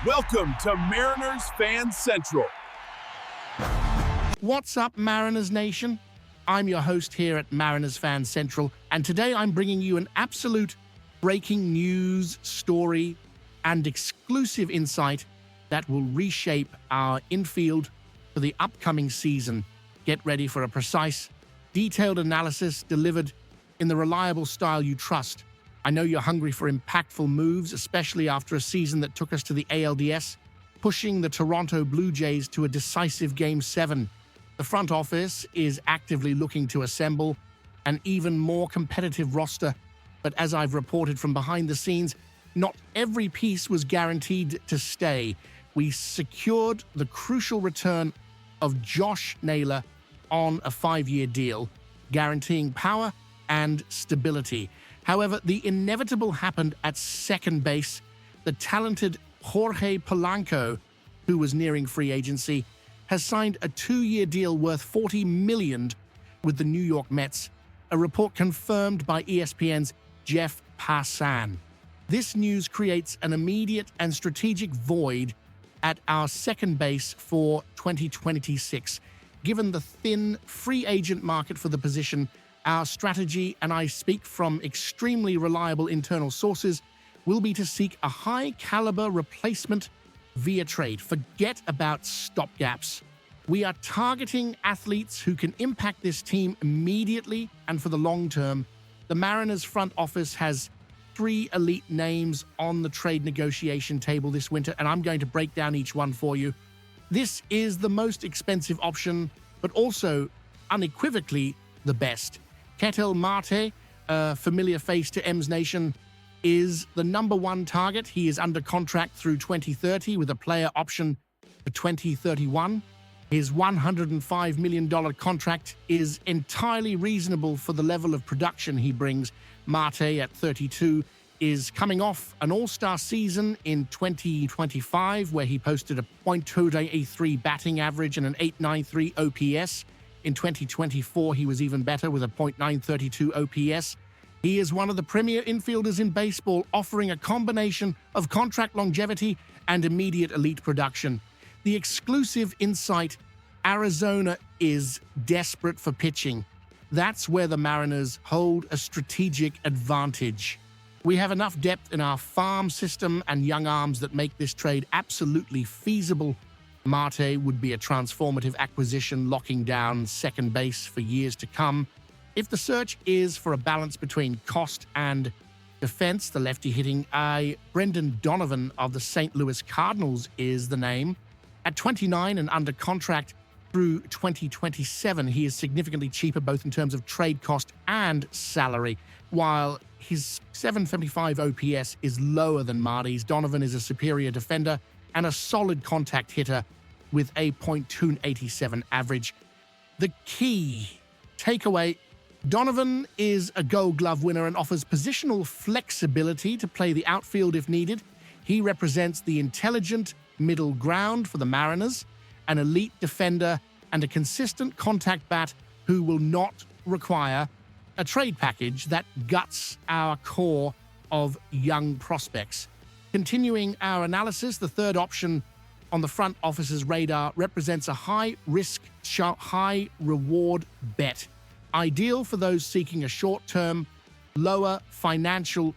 Welcome to Mariners Fan Central. What's up, Mariners Nation? I'm your host here at Mariners Fan Central, and today I'm bringing you an absolute breaking news story and exclusive insight that will reshape our infield for the upcoming season. Get ready for a precise, detailed analysis delivered in the reliable style you trust. I know you're hungry for impactful moves, especially after a season that took us to the ALDS, pushing the Toronto Blue Jays to a decisive Game 7. The front office is actively looking to assemble an even more competitive roster, but as I've reported from behind the scenes, not every piece was guaranteed to stay. We secured the crucial return of Josh Naylor on a 5-year deal, guaranteeing power and stability. However, the inevitable happened at second base. The talented Jorge Polanco, who was nearing free agency, has signed a 2-year deal worth $40 million with the New York Mets, a report confirmed by ESPN's Jeff Passan. This news creates an immediate and strategic void at our second base for 2026. Given the thin free agent market for the position, our strategy, and I speak from extremely reliable internal sources, will be to seek a high-caliber replacement via trade. Forget about stopgaps. We are targeting athletes who can impact this team immediately and for the long term. The Mariners front office has 3 elite names on the trade negotiation table this winter, and I'm going to break down each one for you. This is the most expensive option, but also unequivocally the best. Ketel Marte, a familiar face to M's Nation, is the #1 target. He is under contract through 2030 with a player option for 2031. His $105 million contract is entirely reasonable for the level of production he brings. Marte, at 32, is coming off an all-star season in 2025, where he posted a .283 batting average and an .893 OPS. In 2024, he was even better with a .932 OPS. He is one of the premier infielders in baseball, offering a combination of contract longevity and immediate elite production. The exclusive insight: Arizona is desperate for pitching. That's where the Mariners hold a strategic advantage. We have enough depth in our farm system and young arms that make this trade absolutely feasible. Marte would be a transformative acquisition, locking down second base for years to come. If the search is for a balance between cost and defense, the lefty-hitting eye Brendan Donovan of the St. Louis Cardinals is the name. At 29 and under contract through 2027, he is significantly cheaper both in terms of trade cost and salary. While his .755 OPS is lower than Marte's, Donovan is a superior defender and a solid contact hitter with a .287 average. The key takeaway: Donovan is a Gold Glove winner and offers positional flexibility to play the outfield if needed. He represents the intelligent middle ground for the Mariners, an elite defender and a consistent contact bat who will not require a trade package that guts our core of young prospects. Continuing our analysis, the third option on the front office's radar represents a high-risk, high-reward bet, ideal for those seeking a short-term, lower financial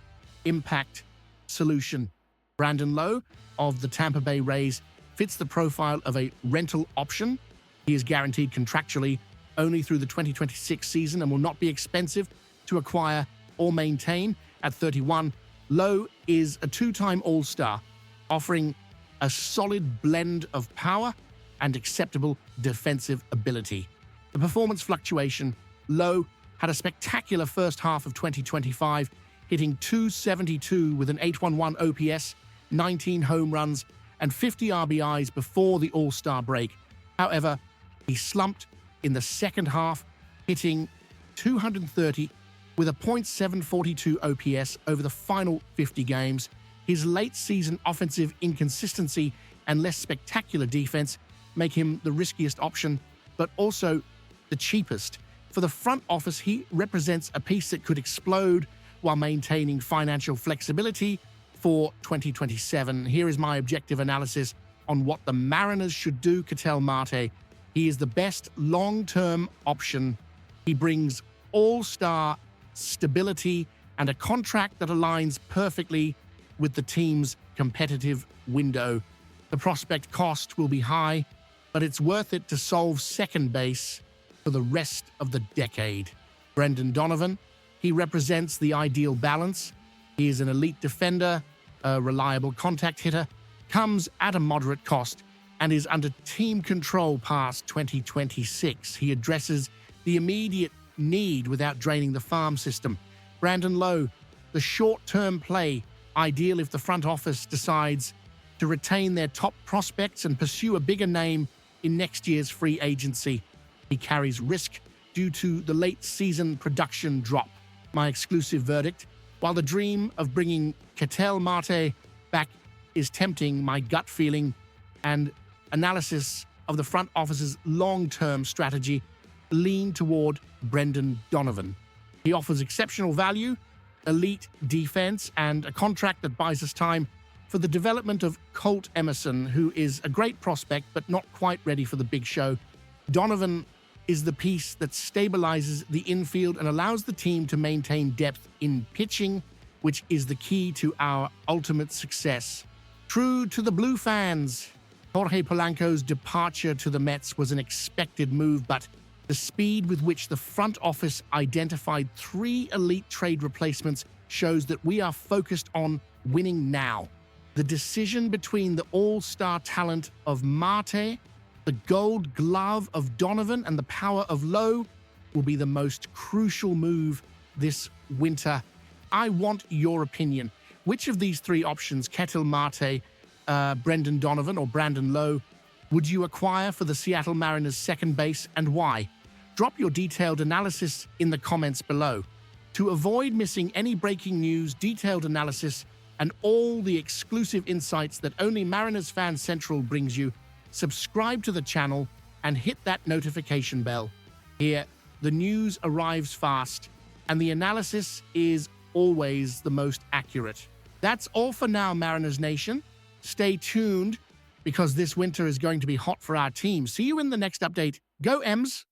impact solution. Brandon Lowe of the Tampa Bay Rays fits the profile of a rental option. He is guaranteed contractually only through the 2026 season and will not be expensive to acquire or maintain. At 31, Lowe is a 2-time All-Star, offering a solid blend of power and acceptable defensive ability. The performance fluctuation: Lowe had a spectacular first half of 2025, hitting .272 with an .811 OPS, 19 home runs, and 50 RBIs before the All-Star break. However, he slumped in the second half, hitting .230 with a .742 OPS over the final 50 games. His late-season offensive inconsistency and less spectacular defense make him the riskiest option, but also the cheapest. For the front office, he represents a piece that could explode while maintaining financial flexibility for 2027. Here is my objective analysis on what the Mariners should do. Ketel Marte, he is the best long-term option. He brings all-star stability and a contract that aligns perfectly with the team's competitive window. The prospect cost will be high, but it's worth it to solve second base for the rest of the decade. Brendan Donovan, he represents the ideal balance. He is an elite defender, a reliable contact hitter, comes at a moderate cost, and is under team control past 2026. He addresses the immediate need without draining the farm system. Brandon Lowe, the short-term play, ideal if the front office decides to retain their top prospects and pursue a bigger name in next year's free agency. He carries risk due to the late season production drop. My exclusive verdict, while the dream of bringing Ketel Marte back is tempting, my gut feeling and analysis of the front office's long-term strategy lean toward Brendan Donovan. He offers exceptional value, elite defense, and a contract that buys us time for the development of Colt Emerson, who is a great prospect but not quite ready for the big show. Donovan is the piece that stabilizes the infield and allows the team to maintain depth in pitching, which is the key to our ultimate success. True to the Blue fans, Jorge Polanco's departure to the Mets was an expected move, but the speed with which the front office identified 3 elite trade replacements shows that we are focused on winning now. The decision between the all-star talent of Marte, the gold glove of Donovan, and the power of Lowe will be the most crucial move this winter. I want your opinion. Which of these 3 options, Ketel Marte, Brendan Donovan, or Brandon Lowe, would you acquire for the Seattle Mariners second base, and why? Drop your detailed analysis in the comments below. To avoid missing any breaking news, detailed analysis, and all the exclusive insights that only Mariners Fan Central brings you, subscribe to the channel and hit that notification bell. Here, the news arrives fast, and the analysis is always the most accurate. That's all for now, Mariners Nation. Stay tuned, because this winter is going to be hot for our team. See you in the next update. Go Ems!